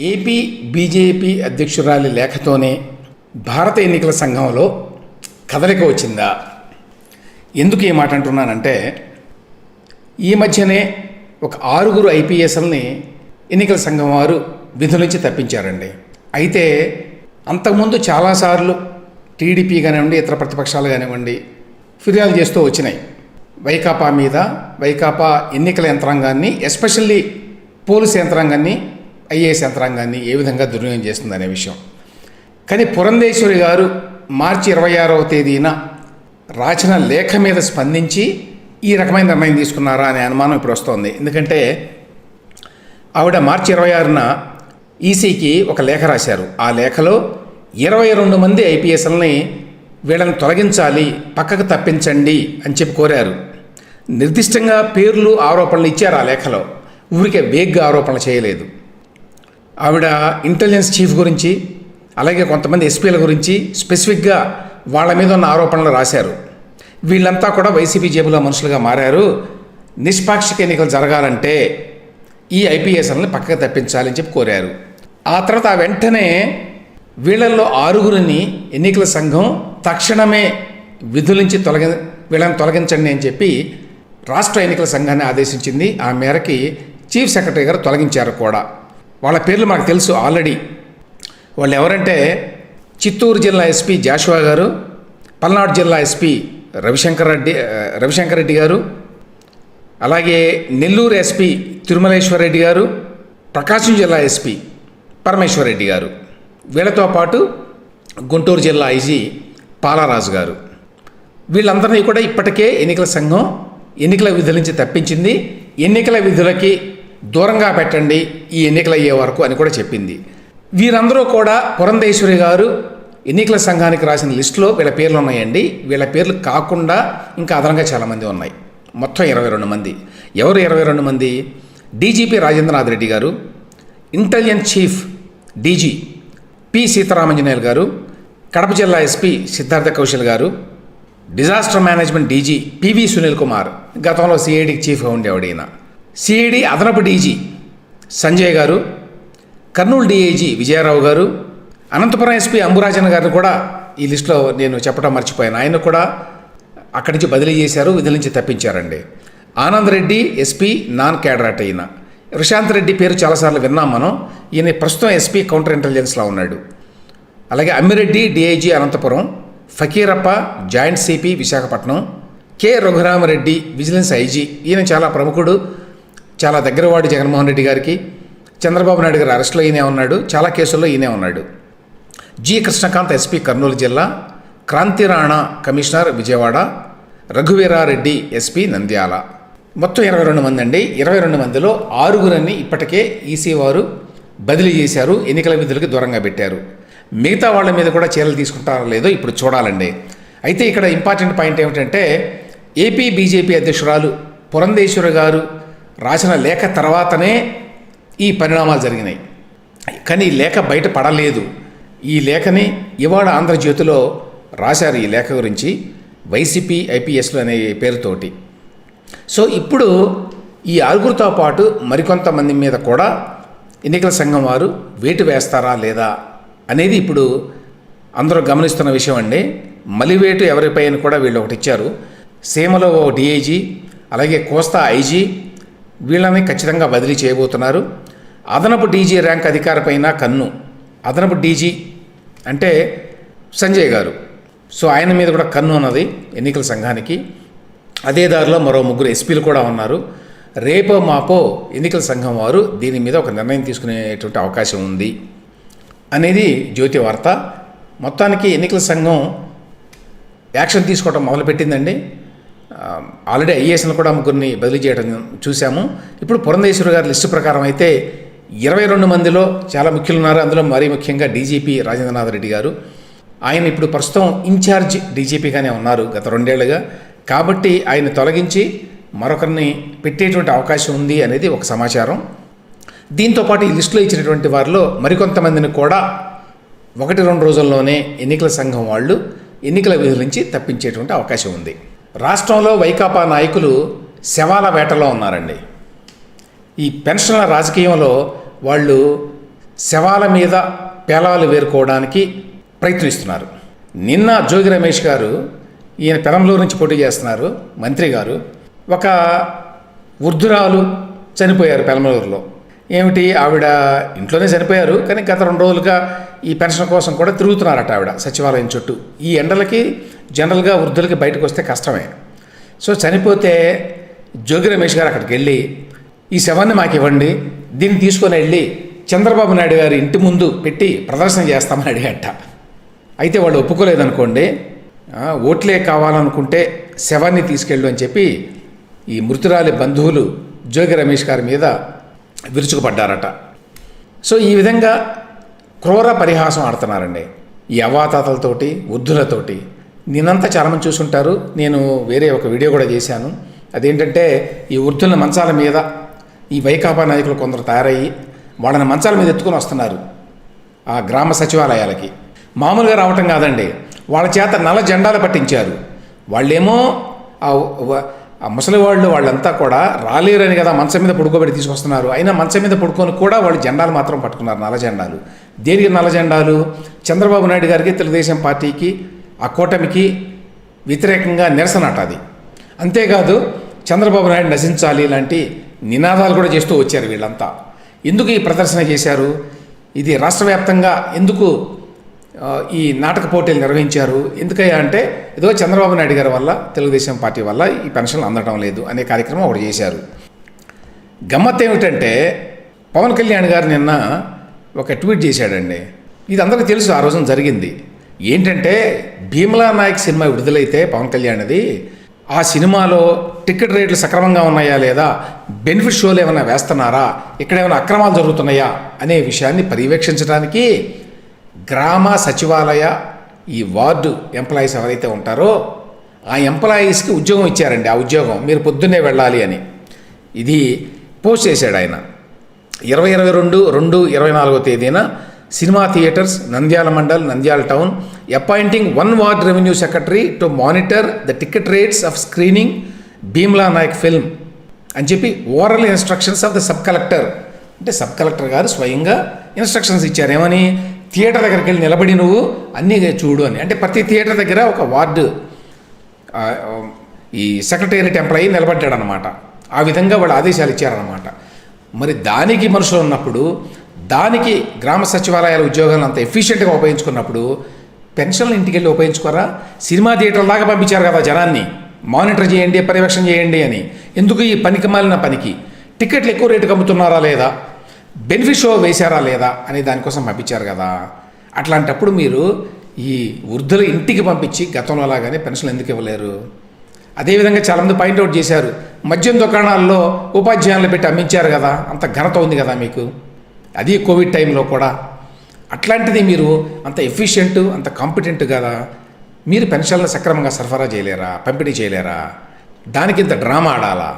AP BJP అధ్యక్షురాలి లేఖతోనే భారత ఎన్నికల సంఘంలో కదలిక వచ్చిందా? ఎందుకు ఈ మాట అంటున్నానంటే, ఈ మధ్యనే ఒక 6 ఐపీఎస్ఎల్ని ఎన్నికల సంఘం వారు విధుల నుంచి తప్పించారండి. అయితే అంతకుముందు చాలాసార్లు టీడీపీ కానివ్వండి, ఇతర ప్రతిపక్షాలు కానివ్వండి ఫిర్యాదు చేస్తూ వచ్చినాయి వైకాపా మీద. వైకాపా ఎన్నికల యంత్రాంగాన్ని, ఎస్పెషల్లీ పోలీస్ యంత్రాంగాన్ని, ఐఏఎస్ యంత్రాంగాన్ని ఏ విధంగా దుర్వినియోగం చేస్తుందనే విషయం. కానీ పురంధేశ్వరి గారు మార్చి 26వ తేదీన రాసిన లేఖ మీద స్పందించి ఈ రకమైన నిర్ణయం తీసుకున్నారా అనే అనుమానం ఇప్పుడు వస్తోంది. ఎందుకంటే ఆవిడ మార్చి 26న ఈసీకి ఒక లేఖ రాశారు. ఆ లేఖలో 22 మంది ఐపీఎస్ఎల్ని వీళ్ళని తొలగించాలి, పక్కకు తప్పించండి అని చెప్పి కోరారు. నిర్దిష్టంగా పేర్లు, ఆరోపణలు ఇచ్చారు ఆ లేఖలో. ఊరికే వేగ్గా ఆరోపణలు చేయలేదు. ఆవిడ ఇంటెలిజెన్స్ చీఫ్ గురించి, అలాగే కొంతమంది ఎస్పీల గురించి స్పెసిఫిక్గా వాళ్ళ మీద ఉన్న ఆరోపణలు రాశారు. వీళ్ళంతా కూడా వైసీపీ జేబులో మనుషులుగా మారారు, నిష్పాక్షిక ఎన్నికలు జరగాలంటే ఈ ఐపీఎస్ఎల్ని పక్కకు తప్పించాలని చెప్పి కోరారు. ఆ తర్వాత వెంటనే వీళ్ళల్లో 6 ఎన్నికల సంఘం తక్షణమే విధుల నుంచి వీళ్ళని తొలగించండి అని చెప్పి రాష్ట్ర ఎన్నికల సంఘాన్ని ఆదేశించింది. ఆ మేరకి చీఫ్ సెక్రటరీ గారు తొలగించారు కూడా. వాళ్ళ పేర్లు మాకు తెలుసు ఆల్రెడీ. వాళ్ళు ఎవరంటే, చిత్తూరు జిల్లా ఎస్పీ జాషువా గారు, పల్నాడు జిల్లా ఎస్పీ రవిశంకర్ రెడ్డి గారు, అలాగే నెల్లూరు ఎస్పీ తిరుమలేశ్వర్ రెడ్డి గారు, ప్రకాశం జిల్లా ఎస్పీ పరమేశ్వర్ రెడ్డి గారు, వీళ్ళతో పాటు గుంటూరు జిల్లా ఐజీ పాలారాజు గారు. వీళ్ళందరినీ కూడా ఇప్పటికే ఎన్నికల సంఘం ఎన్నికల విధుల నుంచి తప్పించింది. ఎన్నికల విధులకి దూరంగా పెట్టండి ఈ ఎన్నికలు అయ్యే వరకు అని కూడా చెప్పింది. వీరందరూ కూడా పురంధేశ్వరి గారు ఎన్నికల సంఘానికి రాసిన లిస్టులో వీళ్ళ పేర్లు ఉన్నాయండి. వీళ్ళ పేర్లు కాకుండా ఇంకా అదనంగా చాలామంది ఉన్నాయి. మొత్తం 22 మంది. ఎవరు 22 మంది? డీజీపీ రాజేంద్రనాథ్ రెడ్డి గారు, intelligence chief DG P Seetharamanjaneyulu గారు, కడప జిల్లా ఎస్పీ సిద్ధార్థ కౌశల్ గారు, disaster management DG PV Sunil Kumar, గతంలో సిఐడికి చీఫ్గా ఉండేవాడు ఈయన, సిఐడి అదనపు డీజీ సంజయ్ గారు, కర్నూలు డీఐజీ విజయరావు గారు, అనంతపురం ఎస్పీ అంబురాజన్ గారిని కూడా ఈ లిస్టులో నేను చెప్పడం మర్చిపోయాను. ఆయన కూడా అక్కడి నుంచి బదిలీ చేశారు, విధుల నుంచి తప్పించారండి. ఆనంద్ రెడ్డి ఎస్పీ నాన్ క్యాడరాట్ అయిన. ప్రశాంత్ రెడ్డి పేరు చాలాసార్లు విన్నాం మనం. ఈయన ప్రస్తుతం ఎస్పీ కౌంటర్ ఇంటెలిజెన్స్లో ఉన్నాడు. అలాగే Ammireddy DIG Anantapuram, Fakeerappa joint CP Visakhapatnam, K Raghuramareddy vigilance IG. ఈయన చాలా ప్రముఖుడు, చాలా దగ్గరవాడు జగన్మోహన్ రెడ్డి గారికి. చంద్రబాబు నాయుడు గారు అరెస్టులో ఈయనే ఉన్నాడు, చాలా కేసుల్లో ఈయనే ఉన్నాడు. జి కృష్ణకాంత్ ఎస్పీ కర్నూలు జిల్లా, క్రాంతి రాణా కమిషనర్ విజయవాడ, రఘువీరారెడ్డి ఎస్పీ నంద్యాల. మొత్తం 22 మంది అండి. 22 మందిలో 6 ఇప్పటికే ఈసీ వారు బదిలీ చేశారు, ఎన్నికల విధులకి దూరంగా పెట్టారు. మిగతా వాళ్ళ మీద కూడా చర్యలు తీసుకుంటారో లేదో ఇప్పుడు చూడాలండి. అయితే ఇక్కడ ఇంపార్టెంట్ పాయింట్ ఏమిటంటే, ఏపీ బీజేపీ అధ్యక్షురాలు పురంధేశ్వరి గారు రాసిన లేఖ తర్వాతనే ఈ పరిణామాలు జరిగినాయి. కానీ ఈ లేఖ బయట పడలేదు. ఈ లేఖని ఇవాళ ఆంధ్రజ్యోతిలో రాశారు. ఈ లేఖ గురించి వైసీపీ ఐపీఎస్లు అనే పేరుతోటి. సో ఇప్పుడు ఈ 6 పాటు మరికొంతమంది మీద కూడా ఎన్నికల సంఘం వారు వేటు వేస్తారా లేదా అనేది ఇప్పుడు అందరూ గమనిస్తున్న విషయం అండి. మలివేటు ఎవరిపై అని కూడా వీళ్ళు ఒకటి ఇచ్చారు. సీమలో ఓ డిఐజీ, అలాగే కోస్తా ఐజీ, వీళ్ళని ఖచ్చితంగా బదిలీ చేయబోతున్నారు. అదనపు డీజీ ర్యాంక్ అధికారిపైన కన్ను. అదనపు డీజీ అంటే సంజయ్ గారు. సో ఆయన మీద కూడా కన్ను ఉన్నది ఎన్నికల సంఘానికి. అదే దారిలో మరో 3 ఎస్పీలు కూడా ఉన్నారు. రేపో మాపో ఎన్నికల సంఘం వారు దీని మీద ఒక నిర్ణయం తీసుకునేటువంటి అవకాశం ఉంది అనేది జ్యోతి వార్త. మొత్తానికి ఎన్నికల సంఘం యాక్షన్ తీసుకోవడం మొదలుపెట్టిందండి. ఆల్రెడీ ఐఏఎస్ను కూడా 3 బదిలీ చేయడం చూసాము. ఇప్పుడు పురంధేశ్వరి గారి లిస్టు ప్రకారం అయితే 22 మందిలో చాలా ముఖ్యులు ఉన్నారు. అందులో మరీ ముఖ్యంగా డీజీపీ రాజేంద్రనాథ్ రెడ్డి గారు. ఆయన ఇప్పుడు ప్రస్తుతం ఇన్ఛార్జ్ డీజీపీగానే ఉన్నారు గత 2 ఏళ్లుగా. కాబట్టి ఆయన తొలగించి మరొకరిని పెట్టేటువంటి అవకాశం ఉంది అనేది ఒక సమాచారం. దీంతోపాటు ఈ లిస్టులో ఇచ్చినటువంటి వారిలో మరికొంతమందిని కూడా 1-2 రోజుల్లోనే ఎన్నికల సంఘం వాళ్ళు ఎన్నికల విధుల నుంచి తప్పించేటువంటి అవకాశం ఉంది. రాష్ట్రంలో వైకాపా నాయకులు శవాల వేటలో ఉన్నారండి. ఈ పెన్షన్ల రాజకీయంలో వాళ్ళు శవాల మీద పేలాలు వేరుకోవడానికి ప్రయత్నిస్తున్నారు. నిన్న జోగి రమేష్ గారు, ఈయన పెరంలూరు నుంచి పోటీ చేస్తున్నారు, మంత్రి గారు, ఒక వృద్ధురాలు చనిపోయారు పెరంలూరులో. ఏమిటి, ఆవిడ ఇంట్లోనే చనిపోయారు, కానీ గత 2 రోజులుగా ఈ పెన్షన్ కోసం కూడా తిరుగుతున్నారట ఆవిడ సచివాలయం చుట్టూ. ఈ ఎండలకి జనరల్గా వృద్ధులకి బయటకు వస్తే కష్టమే. సో చనిపోతే జోగి రమేష్ గారు అక్కడికి వెళ్ళి ఈ శవాన్ని మాకు ఇవ్వండి, దీన్ని తీసుకొని వెళ్ళి చంద్రబాబు నాయుడు గారి ఇంటి ముందు పెట్టి ప్రదర్శన చేస్తామని అడిగట. అయితే వాళ్ళు ఒప్పుకోలేదనుకోండి, ఓట్లే కావాలనుకుంటే శవాన్ని తీసుకెళ్ళు అని చెప్పి ఈ మృతురాలి బంధువులు జోగి రమేష్ గారి మీద విరుచుకుపడ్డారట. సో ఈ విధంగా క్రూర పరిహాసం ఆడుతున్నారండి ఈ అవాతాతలతోటి, వృద్ధులతోటి. నేనంతా చాలామంది చూసుంటారు, నేను వేరే ఒక వీడియో కూడా చేశాను. అదేంటంటే ఈ వృద్ధుల మంచాల మీద ఈ వైకాపా నాయకులు కొందరు తయారయ్యి వాళ్ళని మంచాల మీద ఎత్తుకొని వస్తున్నారు ఆ గ్రామ సచివాలయాలకి. మామూలుగా రావటం కాదండి, వాళ్ళ చేత నల్ల జెండాలు పట్టించారు. వాళ్ళేమో ఆ ముసలి వాళ్ళంతా కూడా రాలేరని కదా మంచం మీద పడుకోబెట్టి తీసుకొస్తున్నారు. అయినా మంచం మీద పడుకొని కూడా వాళ్ళు జెండాలు మాత్రం పట్టుకున్నారు, నల్ల జెండాలు. దేనికి నల్ల జెండాలు? చంద్రబాబు నాయుడు గారికి, తెలుగుదేశం పార్టీకి, ఆ కూటమికి వ్యతిరేకంగా నిరసన అట అది. అంతేకాదు చంద్రబాబు నాయుడు నశించాలి ఇలాంటి నినాదాలు కూడా చేస్తూ వచ్చారు వీళ్ళంతా. ఎందుకు ఈ ప్రదర్శన చేశారు? ఇది రాష్ట్ర వ్యాప్తంగా ఎందుకు ఈ నాటక పోటీలు నిర్వహించారు? ఎందుకయ్యా అంటే ఏదో చంద్రబాబు నాయుడు గారి వల్ల, తెలుగుదేశం పార్టీ వల్ల ఈ పెన్షన్లు అందడం లేదు అనే కార్యక్రమం ఒకటి చేశారు. గమ్మత్ ఏమిటంటే పవన్ కళ్యాణ్ గారు నిన్న ఒక ట్వీట్ చేశాడండి. ఇది అందరికీ తెలుసు, ఆ రోజున జరిగింది. ఏంటంటే భీమ్లా నాయక్ సినిమా విడుదలైతే పవన్ కళ్యాణ్ది, ఆ సినిమాలో టికెట్ రేట్లు సక్రమంగా ఉన్నాయా లేదా, బెనిఫిట్ షోలు ఏమైనా వేస్తున్నారా, ఇక్కడ ఏమైనా అక్రమాలు జరుగుతున్నాయా అనే విషయాన్ని పర్యవేక్షించడానికి గ్రామ సచివాలయ ఈ వార్డు ఎంప్లాయీస్ ఎవరైతే ఉంటారో ఆ ఎంప్లాయీస్కి ఉద్యోగం ఇచ్చారండి. ఆ ఉద్యోగం మీరు పొద్దున్నే వెళ్ళాలి అని ఇది పోస్ట్ చేశాడు ఆయన. 2022/2/24 తేదీన cinema theatres, Nandyal mandal, Nandyal town appointing 1 ward revenue secretary to monitor the ticket rates of screening Bheemla Nayak film అని చెప్పి oral instructions of the sub collector. అంటే సబ్ కలెక్టర్ గారు స్వయంగా ఇన్స్ట్రక్షన్స్ ఇచ్చారు. ఏమని? థియేటర్ దగ్గరికి వెళ్ళి నిలబడి నువ్వు అన్నీ చూడు అని. అంటే ప్రతి థియేటర్ దగ్గర ఒక వార్డు ఈ సెక్రటేరియట్ ఎంప్లాయీ నిలబడ్డాడనమాట. ఆ విధంగా వాళ్ళు ఆదేశాలు ఇచ్చారనమాట. మరి దానికి మనుషులు ఉన్నప్పుడు, దానికి గ్రామ సచివాలయాల ఉద్యోగాలను అంత ఎఫిషియెంట్గా ఉపయోగించుకున్నప్పుడు పెన్షన్లు ఇంటికి వెళ్ళి ఉపయోగించుకోరా? సినిమా థియేటర్ దాకా పంపించారు కదా జనాన్ని, మానిటర్ చేయండి, పర్యవేక్షణ చేయండి అని. ఎందుకు ఈ పనికి మాలిన పనికి? టికెట్లు ఎక్కువ రేటుకి అమ్ముతున్నారా లేదా, బెనిఫిట్ షో వేశారా లేదా అనే దానికోసం పంపించారు కదా. అట్లాంటప్పుడు మీరు ఈ వృద్ధుల ఇంటికి పంపించి గతంలో అలాగానే పెన్షన్లు ఎందుకు ఇవ్వలేరు? అదేవిధంగా చాలామంది పాయింట్అవుట్ చేశారు, మద్యం దుకాణాల్లో ఉపాధ్యాయులు పెట్టి అమ్మించారు కదా, అంత ఘనత ఉంది కదా మీకు, అది కోవిడ్ టైంలో కూడా. అట్లాంటిది మీరు అంత ఎఫిషియెంట్, అంత కాంపిటెంట్ కదా, మీరు పెన్షన్లు సక్రమంగా సరఫరా చేయలేరా, పంపిణీ చేయలేరా? దానికి ఇంత డ్రామా ఆడాలా?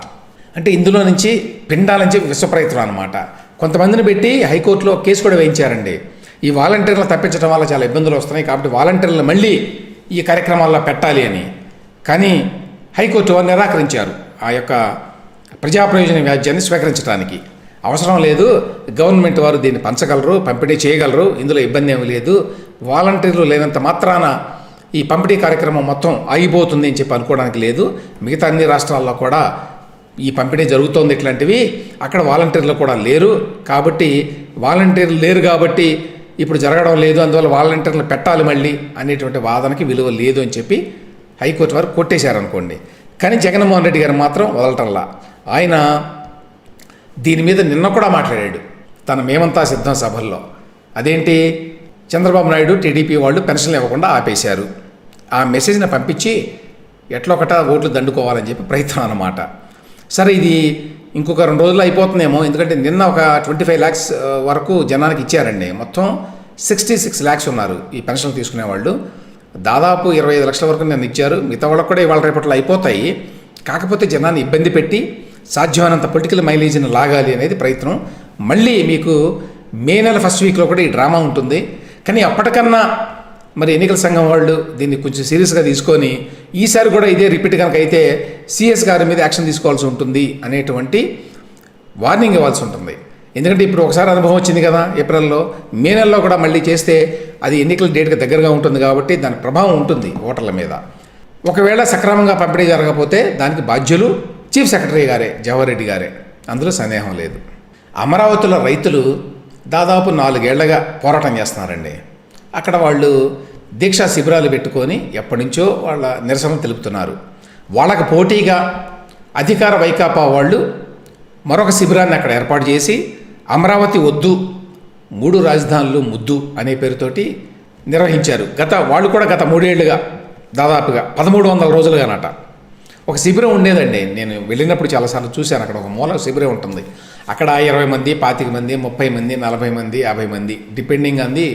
అంటే ఇందులో నుంచి పిండాలని చెప్పి విశ్వ ప్రయత్నం అనమాట. కొంతమందిని పెట్టి హైకోర్టులో కేసు కూడా వేయించారండి. ఈ వాలంటీర్లు తప్పించడం వల్ల చాలా ఇబ్బందులు వస్తున్నాయి కాబట్టి వాలంటీర్లు మళ్ళీ ఈ కార్యక్రమాల్లో పెట్టాలి అని. కానీ హైకోర్టు వారు నిరాకరించారు ఆ యొక్క ప్రజా ప్రయోజన వ్యాజ్యాన్ని స్వీకరించడానికి. అవసరం లేదు, గవర్నమెంట్ వారు దీన్ని పంచగలరు, పంపిణీ చేయగలరు, ఇందులో ఇబ్బంది ఏమీ లేదు, వాలంటీర్లు లేనంత మాత్రాన ఈ పంపిణీ కార్యక్రమం మొత్తం ఆగిపోతుంది అని చెప్పి అనుకోవడానికి లేదు. మిగతా అన్ని రాష్ట్రాల్లో కూడా ఈ పంపిణీ జరుగుతోంది ఇట్లాంటివి, అక్కడ వాలంటీర్లు కూడా లేరు కాబట్టి, వాలంటీర్లు లేరు కాబట్టి ఇప్పుడు జరగడం లేదు, అందువల్ల వాలంటీర్లు పెట్టాలి మళ్ళీ అనేటువంటి వాదనకి విలువ లేదు అని చెప్పి హైకోర్టు వారు కొట్టేశారనుకోండి. కానీ జగన్మోహన్ రెడ్డి గారు మాత్రం వదలటంలా. ఆయన దీని మీద నిన్న కూడా మాట్లాడాడు తన మేమంతా సిద్ధం సభల్లో. అదేంటి, చంద్రబాబు నాయుడు, టీడీపీ వాళ్ళు పెన్షన్లు ఇవ్వకుండా ఆపేశారు, ఆ మెసేజ్ని పంపించి ఎట్లొకట ఓట్లు దండుకోవాలని చెప్పి ప్రయత్నం అన్నమాట. సరే, ఇది ఇంకొక 2 రోజుల్లో అయిపోతుందేమో, ఎందుకంటే నిన్న ఒక 25 lakhs వరకు జనానికి ఇచ్చారండి. మొత్తం 66 lakhs ఉన్నారు ఈ పెన్షన్ తీసుకునేవాళ్ళు. దాదాపు 25 లక్షల వరకు నిన్న ఇచ్చారు. మిగతా వాళ్ళకు కూడా ఇవాళ రేపట్లో అయిపోతాయి. కాకపోతే జనాన్ని ఇబ్బంది పెట్టి సాధ్యమైనంత పొలిటికల్ మైలేజీని లాగాలి అనేది ప్రయత్నం. మళ్ళీ మీకు మే నెల ఫస్ట్ వీక్లో కూడా ఈ డ్రామా ఉంటుంది. కానీ అప్పటికన్నా మరి ఎన్నికల సంఘం వాళ్ళు దీన్ని కొంచెం సీరియస్గా తీసుకొని ఈసారి కూడా ఇదే రిపీట్ కనుక అయితే సిఎస్ గారి మీద యాక్షన్ తీసుకోవాల్సి ఉంటుంది అనేటువంటి వార్నింగ్ ఇవ్వాల్సి ఉంటుంది. ఎందుకంటే ఇప్పుడు ఒకసారి అనుభవం వచ్చింది కదా ఏప్రిల్లో, మే నెలలో కూడా మళ్ళీ చేస్తే అది ఎన్నికల డేట్కి దగ్గరగా ఉంటుంది కాబట్టి దాని ప్రభావం ఉంటుంది ఓటర్ల మీద. ఒకవేళ సక్రమంగా పంపిణీ జరగకపోతే దానికి బాధ్యులు చీఫ్ సెక్రటరీ గారే, జవహర్ రెడ్డి గారే, అందులో సందేహం లేదు. అమరావతిలో రైతులు దాదాపు 4 ఏళ్లుగా పోరాటం చేస్తున్నారండి. అక్కడ వాళ్ళు దీక్షా శిబిరాలు పెట్టుకొని ఎప్పటి నుంచో వాళ్ళ నిరసన తెలుపుతున్నారు. వాళ్ళకు పోటీగా అధికార వైకాపా వాళ్ళు మరొక శిబిరాన్ని అక్కడ ఏర్పాటు చేసి అమరావతి వద్దు 3 రాజధానులు ముద్దు అనే పేరుతోటి నిర్వహించారు. వాళ్ళు కూడా గత 3 ఏళ్లుగా దాదాపుగా 1300 రోజులుగానట ఒక శిబిరం ఉండేదండి. నేను వెళ్ళినప్పుడు చాలాసార్లు చూశాను. అక్కడ ఒక మూల శిబిరం ఉంటుంది. అక్కడ 20 మంది, 25 మంది, 30 మంది, 40 మంది, 50 మంది, depending on the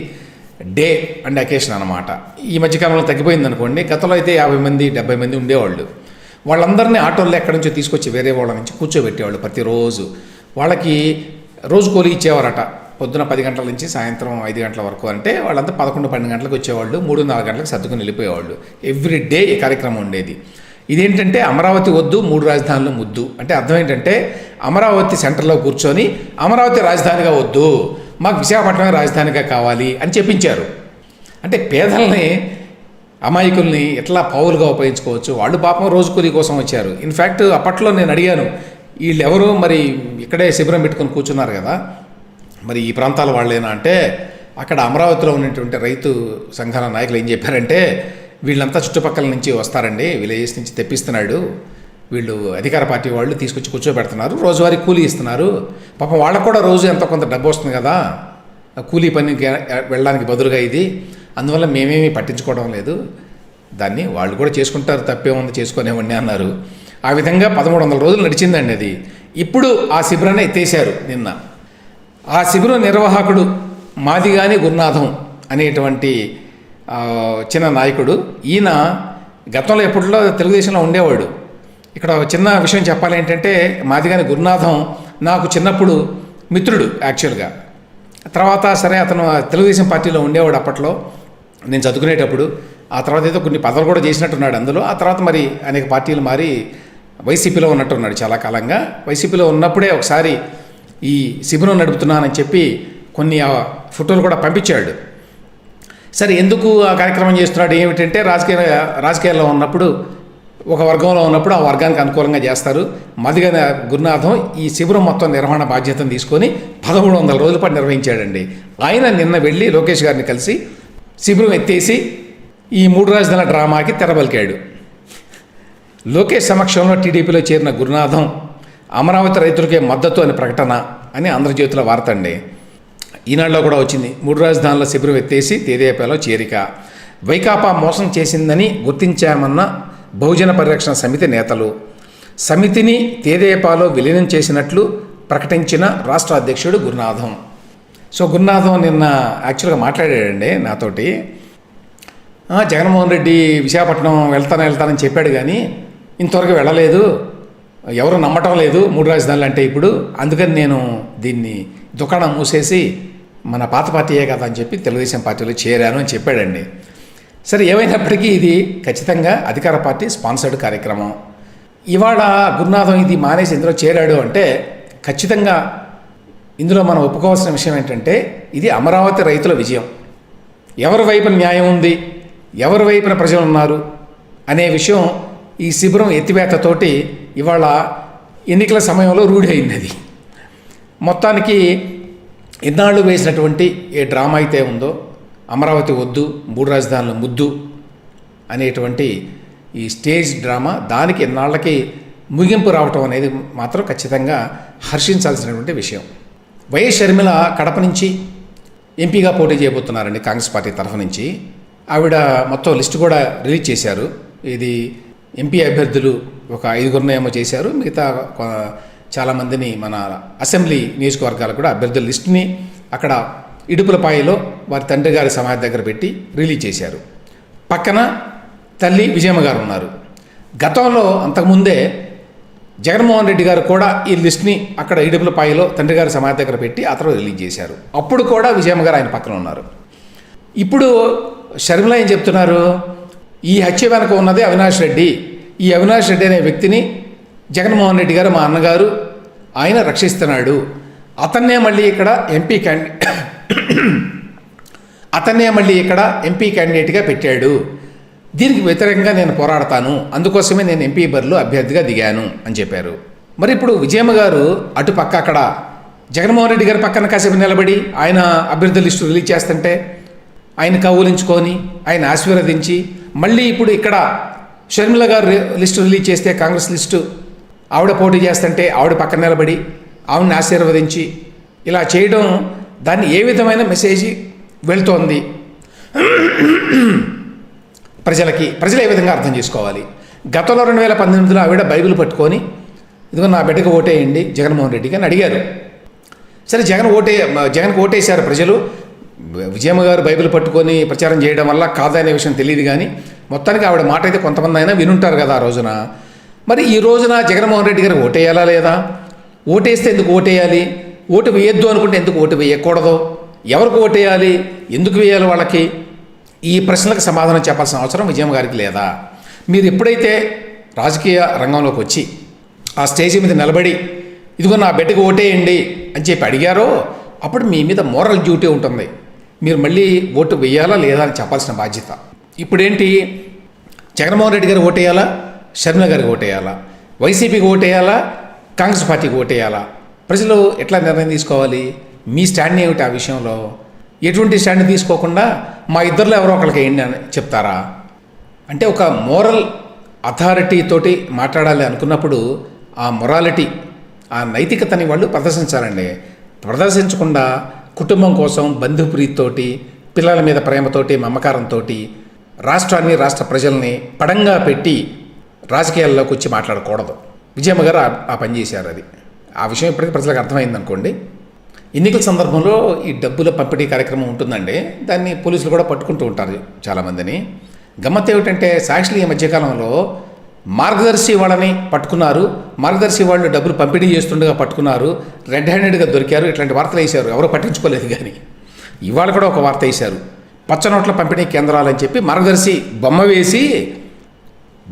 day and occasion అనమాట. ఈ మధ్యకాలంలో తగ్గిపోయింది అనుకోండి. గతంలో అయితే 50 మంది, 70 మంది ఉండేవాళ్ళు. వాళ్ళందరినీ ఆటోల్లో ఎక్కడి నుంచో తీసుకొచ్చి వేరే వాళ్ళ నుంచి కూర్చోబెట్టేవాళ్ళు ప్రతిరోజు. వాళ్ళకి రోజు కూలి ఇచ్చేవారట. పొద్దున 10 గంటల నుంచి సాయంత్రం 5 గంటల వరకు. అంటే వాళ్ళంతా 11-12 గంటలకు వచ్చేవాళ్ళు, 3-4 గంటలకు సర్దుకుని వెళ్ళిపోయేవాళ్ళు. ఎవ్రీ డే ఈ కార్యక్రమం ఉండేది. ఇదేంటంటే అమరావతి వద్దు 3 రాజధానులు ముద్దు అంటే అర్థం ఏంటంటే అమరావతి సెంటర్లో కూర్చొని అమరావతి రాజధానిగా వద్దు, మాకు విశాఖపట్నమే రాజధానిగా కావాలి అని చెప్పించారు. అంటే పేదల్ని, అమాయకుల్ని ఎట్లా పావులుగా ఉపయోగించుకోవచ్చు. వాళ్ళు పాపం రోజు కూలీ కోసం వచ్చారు. ఇన్ఫ్యాక్ట్ అప్పట్లో నేను అడిగాను, వీళ్ళెవరు మరి ఇక్కడే శిబిరం పెట్టుకొని కూర్చున్నారు కదా, మరి ఈ ప్రాంతాల వాళ్ళేనా అంటే అక్కడ అమరావతిలో ఉన్నటువంటి రైతు సంఘాల నాయకులు ఏం చెప్పారంటే, వీళ్ళంతా చుట్టుపక్కల నుంచి వస్తారండి, విలేజెస్ నుంచి తెప్పిస్తున్నాడు, వీళ్ళు అధికార పార్టీ వాళ్ళు తీసుకొచ్చి కూర్చోబెడుతున్నారు, రోజువారీ కూలీ ఇస్తున్నారు, పాపం వాళ్ళకు కూడా రోజు ఎంతో కొంత డబ్బు వస్తుంది కదా కూలీ పనికి వెళ్ళడానికి బదులుగా ఇది, అందువల్ల మేమేమీ పట్టించుకోవడం లేదు, దాన్ని వాళ్ళు కూడా చేసుకుంటారు, తప్పేముంది చేసుకునేవాడిని అన్నారు. ఆ విధంగా 1300 రోజులు నడిచిందండి అది. ఇప్పుడు ఆ శిబిరాన్ని ఎత్తేసారు నిన్న. ఆ శిబిరం నిర్వాహకుడు మాదిగాని గురునాథం అనేటువంటి చిన్న నాయకుడు. ఈయన గతంలో ఎప్పట్లో తెలుగుదేశంలో ఉండేవాడు. ఇక్కడ చిన్న విషయం చెప్పాలి ఏంటంటే, మాదిగాని గురునాథం నాకు చిన్నప్పుడు మిత్రుడు యాక్చువల్గా. తర్వాత సరే అతను తెలుగుదేశం పార్టీలో ఉండేవాడు అప్పట్లో నేను చదువుకునేటప్పుడు. ఆ తర్వాత ఏదో కొన్ని పదవులు కూడా చేసినట్టున్నాడు అందులో. ఆ తర్వాత మరి అనేక పార్టీలు మారి వైసీపీలో ఉన్నట్టున్నాడు చాలా కాలంగా. వైసీపీలో ఉన్నప్పుడే ఒకసారి ఈ శిబిరం నడుపుతున్నానని చెప్పి కొన్ని ఫోటోలు కూడా పంపించాడు. సరే ఎందుకు ఆ కార్యక్రమం చేస్తున్నాడు ఏమిటంటే, రాజకీయాల్లో ఉన్నప్పుడు ఒక వర్గంలో ఉన్నప్పుడు ఆ వర్గానికి అనుకూలంగా చేస్తారు. మాదిగాని గురునాథం ఈ శిబిరం మొత్తం నిర్వహణ బాధ్యతను తీసుకొని 1300 రోజుల పాటు నిర్వహించాడండి. ఆయన నిన్న వెళ్ళి లోకేష్ గారిని కలిసి శిబిరం ఎత్తేసి ఈ 3 రాజధానుల డ్రామాకి తెరబలికాడు. లోకేష్ సమక్షంలో టీడీపీలో చేరిన గురునాథం అమరావతి రైతులకే మద్దతు అని ప్రకటన అని ఆంధ్రజ్యోతిలో వార్త అండి. ఈనాడులో కూడా వచ్చింది. 3 రాజధానుల శిబిరం ఎత్తేసి తేదేపాలో చేరిక. వైకాపా మోసం చేసిందని గుర్తించామన్న బహుజన పరిరక్షణ సమితి నేతలు. సమితిని తేదేపాలో విలీనం చేసినట్లు ప్రకటించిన రాష్ట్ర అధ్యక్షుడు గురునాథం. సో గురునాథం నిన్న యాక్చువల్గా మాట్లాడాడండి నాతోటి. జగన్మోహన్ రెడ్డి విశాఖపట్నం వెళ్తానని చెప్పాడు కానీ ఇంతవరకు వెళ్ళలేదు, ఎవరు నమ్మటం లేదు 3 రాజధానులు అంటే ఇప్పుడు, అందుకని నేను దీన్ని దుకాణం మూసేసి మన పాత పార్టీయే కదా అని చెప్పి తెలుగుదేశం పార్టీలో చేరాను అని చెప్పాడండి. సరే ఏమైనప్పటికీ ఇది ఖచ్చితంగా అధికార పార్టీ స్పాన్సర్డ్ కార్యక్రమం. ఇవాళ గురునాథం ఇది మానేసి ఇందులో చేరాడు అంటే ఖచ్చితంగా ఇందులో మనం ఒప్పుకోవాల్సిన విషయం ఏంటంటే, ఇది అమరావతి రైతుల విజయం. ఎవరి వైపున న్యాయం ఉంది, ఎవరి వైపున ప్రజలు ఉన్నారు అనే విషయం ఈ శిబిరం ఎత్తివేతతోటి ఇవాళ ఎన్నికల సమయంలో రూఢి అయింది. అది మొత్తానికి ఇన్నాళ్ళు వేసినటువంటి ఏ డ్రామా అయితే ఉందో, అమరావతి వద్దు 3 రాజధానుల ముద్దు అనేటువంటి ఈ స్టేజ్ డ్రామా, దానికి ఎన్నాళ్ళకి ముగింపు రావటం అనేది మాత్రం ఖచ్చితంగా హర్షించాల్సినటువంటి విషయం. వైఎస్ షర్మిల కడప నుంచి ఎంపీగా పోటీ చేయబోతున్నారండి కాంగ్రెస్ పార్టీ తరఫు నుంచి. ఆవిడ మొత్తం లిస్టు కూడా రిలీజ్ చేశారు. ఇది ఎంపీ అభ్యర్థులు ఒక 5గురిని ఏమో చేశారు, మిగతా చాలామందిని మన అసెంబ్లీ నియోజకవర్గాలకు కూడా అభ్యర్థుల లిస్టుని అక్కడ ఇడుపులపాయలో వారి తండ్రి గారి సమాధి దగ్గర పెట్టి రిలీజ్ చేశారు. పక్కన తల్లి విజయమ్మ గారు ఉన్నారు. గతంలో అంతకుముందే జగన్మోహన్ రెడ్డి గారు కూడా ఈ లిస్ట్ని అక్కడ ఇడుపులపాయలో తండ్రి గారి సమాధి దగ్గర పెట్టి ఆ తర్వాత రిలీజ్ చేశారు. అప్పుడు కూడా విజయమ్మ గారు ఆయన పక్కన ఉన్నారు. ఇప్పుడు షర్మిల ఏం చెప్తున్నారు, ఈ హత్య వెనక ఉన్నది అవినాష్ రెడ్డి, ఈ అవినాష్ రెడ్డి అనే వ్యక్తిని జగన్మోహన్ రెడ్డి గారు మా అన్నగారు ఆయన రక్షిస్తున్నాడు, అతన్నే మళ్ళీ ఇక్కడ ఎంపీ క్యాండిడేట్గా పెట్టాడు. దీనికి వ్యతిరేకంగా నేను పోరాడతాను, అందుకోసమే నేను ఎంపీ బరిలో అభ్యర్థిగా దిగాను అని చెప్పారు. మరి ఇప్పుడు విజయమ్మ గారు అటు పక్క అక్కడ జగన్మోహన్ రెడ్డి గారి పక్కన కాసేపు నిలబడి ఆయన అభ్యర్థి లిస్టు రిలీజ్ చేస్తుంటే ఆయన కౌలించుకొని ఆయన ఆశీర్వదించి, మళ్ళీ ఇప్పుడు ఇక్కడ షర్మిల గారు లిస్టు రిలీజ్ చేస్తే కాంగ్రెస్ లిస్టు ఆవిడ పోటీ చేస్తుంటే ఆవిడ పక్కన నిలబడి ఆవిడని ఆశీర్వదించి ఇలా చేయడం, దాన్ని ఏ విధమైన మెసేజ్ వెళ్తోంది ప్రజలు ఏ విధంగా అర్థం చేసుకోవాలి? గతంలో 2018లో ఆవిడ బైబిల్ పట్టుకొని ఇదిగో నా బిడ్డకు ఓటేయండి జగన్మోహన్ రెడ్డికి అని అడిగారు. సరే జగన్కి ఓటేశారు ప్రజలు. విజయమ్మ గారు బైబిల్ పట్టుకొని ప్రచారం చేయడం వల్ల కాదనే విషయం తెలియదు, కానీ మొత్తానికి ఆవిడ మాట అయితే కొంతమంది అయినా వినుంటారు కదా ఆ రోజున. మరి ఈ రోజున జగన్మోహన్ రెడ్డి గారికి ఓటేయాలా లేదా? ఓటేస్తే ఎందుకు ఓటేయాలి? ఓటు వేయొద్దు అనుకుంటే ఎందుకు ఓటు వేయకూడదు? ఎవరికి ఓటేయాలి? ఎందుకు వేయాలి వాళ్ళకి? ఈ ప్రశ్నలకు సమాధానం చెప్పాల్సిన అవసరం విజయమ్మ గారికి లేదా? మీరు ఎప్పుడైతే రాజకీయ రంగంలోకి వచ్చి ఆ స్టేజ్ మీద నిలబడి ఇదిగో నా బిడ్డకు ఓటేయండి అని చెప్పి అడిగారో అప్పుడు మీ మీద మోరల్ డ్యూటీ ఉంటుంది. మీరు మళ్ళీ ఓటు వేయాలా లేదా అని చెప్పాల్సిన బాధ్యత. ఇప్పుడేంటి, జగన్మోహన్ రెడ్డి గారు ఓటేయాలా, షర్మిల గారికి ఓటేయాలా, వైసీపీకి ఓటేయాలా, కాంగ్రెస్ పార్టీకి ఓటేయాలా? ప్రజలు ఎట్లా నిర్ణయం తీసుకోవాలి? మీ స్టాండ్ ఏమిటి ఆ విషయంలో? ఎటువంటి స్టాండ్ తీసుకోకుండా మా ఇద్దరిలో ఎవరో ఒకరికి వేయండి అని చెప్తారా? అంటే ఒక మోరల్ అథారిటీ తోటి మాట్లాడాలి అనుకున్నప్పుడు ఆ మొరాలిటీ, ఆ నైతికతని వాళ్ళు ప్రదర్శించాలండి. ప్రదర్శించకుండా కుటుంబం కోసం బంధుప్రీతితోటి, పిల్లల మీద ప్రేమతోటి, మమకారంతో రాష్ట్రాన్ని, రాష్ట్ర ప్రజల్ని పడంగా పెట్టి రాజకీయాల్లోకి వచ్చి మాట్లాడకూడదు. విజయమ్మ గారు ఆ పని చేశారు. అది ఆ విషయం ఇప్పటికీ ప్రజలకు అర్థమైంది అనుకోండి. ఎన్నికల సందర్భంలో ఈ డబ్బుల పంపిణీ కార్యక్రమం ఉంటుందండి. దాన్ని పోలీసులు కూడా పట్టుకుంటూ ఉంటారు చాలామందిని. గమ్మత్తు ఏమిటంటే సాక్షులు ఈ మధ్యకాలంలో మార్గదర్శి వాళ్ళని పట్టుకున్నారు, మార్గదర్శి వాళ్ళు డబ్బులు పంపిణీ చేస్తుండగా పట్టుకున్నారు, రెడ్ హ్యాండెడ్గా దొరికారు, ఇట్లాంటి వార్తలు వేశారు. ఎవరో పట్టించుకోలేదు. కానీ ఇవాళ కూడా ఒక వార్త వేశారు, పచ్చ నోట్ల పంపిణీ కేంద్రాలని చెప్పి మార్గదర్శి బొమ్మ వేసి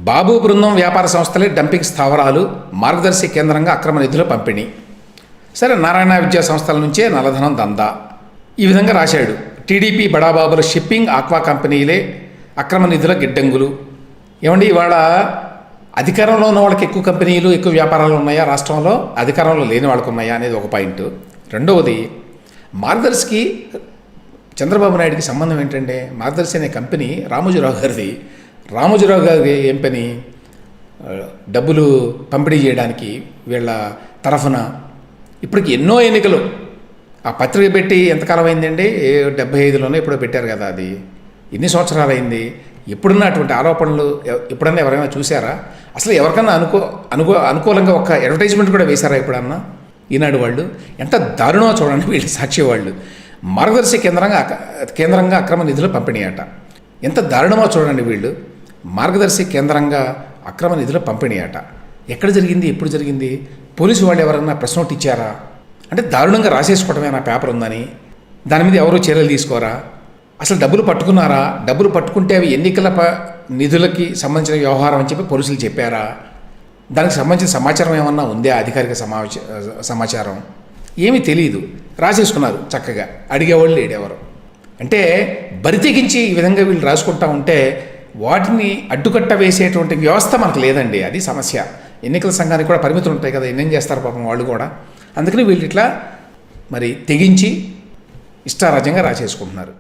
బాబు బృందం వ్యాపార సంస్థలే డంపింగ్ స్థావరాలు, మార్గదర్శి కేంద్రంగా అక్రమ నిధుల పంపిణీ. సరే, నారాయణ విద్యా సంస్థల నుంచే నల్లధనం దందా, ఈ విధంగా రాశాడు. టీడీపీ బడాబాబుల షిప్పింగ్ ఆక్వా కంపెనీలే అక్రమ నిధుల గిడ్డంగులు. ఏమండి, ఇవాళ అధికారంలో ఉన్న వాళ్ళకి ఎక్కువ కంపెనీలు, ఎక్కువ వ్యాపారాలు ఉన్నాయా రాష్ట్రంలో? అధికారంలో లేని వాళ్ళకు ఉన్నాయా అనేది ఒక పాయింట్. రెండవది, మార్గదర్శికి చంద్రబాబు నాయుడికి సంబంధం ఏంటంటే, మార్గదర్శి అనే కంపెనీ రామోజీరావు గారిది. రామోజీరావు గారి ఏం పని? డబ్బులు పంపిణీ చేయడానికి వీళ్ళ తరఫున ఇప్పటికి ఎన్నో ఎన్నికలు ఆ పత్రిక పెట్టి ఎంతకాలం అయిందండి? 75లోనే ఎప్పుడో పెట్టారు కదా. అది ఎన్ని సంవత్సరాలు అయింది? ఎప్పుడున్న అటువంటి ఆరోపణలు ఎప్పుడన్నా ఎవరైనా చూసారా? అసలు ఎవరికన్నా అనుకూలంగా ఒక అడ్వర్టైజ్మెంట్ కూడా వేశారా ఎప్పుడన్నా? ఈనాడు వాళ్ళు ఎంత దారుణమో చూడండి. వీళ్ళు సాక్షి వాళ్ళు మార్గదర్శి కేంద్రంగా అక్రమ నిధుల పంపిణీ అట. ఎంత దారుణమో చూడండి. వీళ్ళు మార్గదర్శి కేంద్రంగా అక్రమ నిధుల పంపిణీ అట. ఎక్కడ జరిగింది? ఎప్పుడు జరిగింది? పోలీసు వాళ్ళు ఎవరన్నా ప్రెస్ నోట్ ఇచ్చారా? అంటే దారుణంగా రాసేసుకోవడమే నా పేపర్ ఉందని. దాని మీద ఎవరో చర్యలు తీసుకోరా? అసలు డబ్బులు పట్టుకున్నారా? డబ్బులు పట్టుకుంటే అవి ఎన్నికల నిధులకి సంబంధించిన వ్యవహారం అని చెప్పి పోలీసులు చెప్పారా? దానికి సంబంధించిన సమాచారం ఏమన్నా ఉందా? అధికారిక సమాచారం ఏమీ తెలియదు. రాసేసుకున్నారు చక్కగా. అడిగేవాళ్ళు లేడెవరు. అంటే బరితెగించి ఈ విధంగా వీళ్ళు రాసుకుంటా ఉంటే వాటిని అడ్డుకట్ట వేసేటువంటి వ్యవస్థ మనకు లేదండి. అది సమస్య. ఎన్నికల సంఘానికి కూడా పరిమితులు ఉంటాయి కదా, ఎన్నేం చేస్తారు పాపం వాళ్ళు కూడా. అందుకని వీళ్ళు ఇట్లా మరి తెగించి ఇష్టారాజ్యంగా రాసేసుకుంటున్నారు.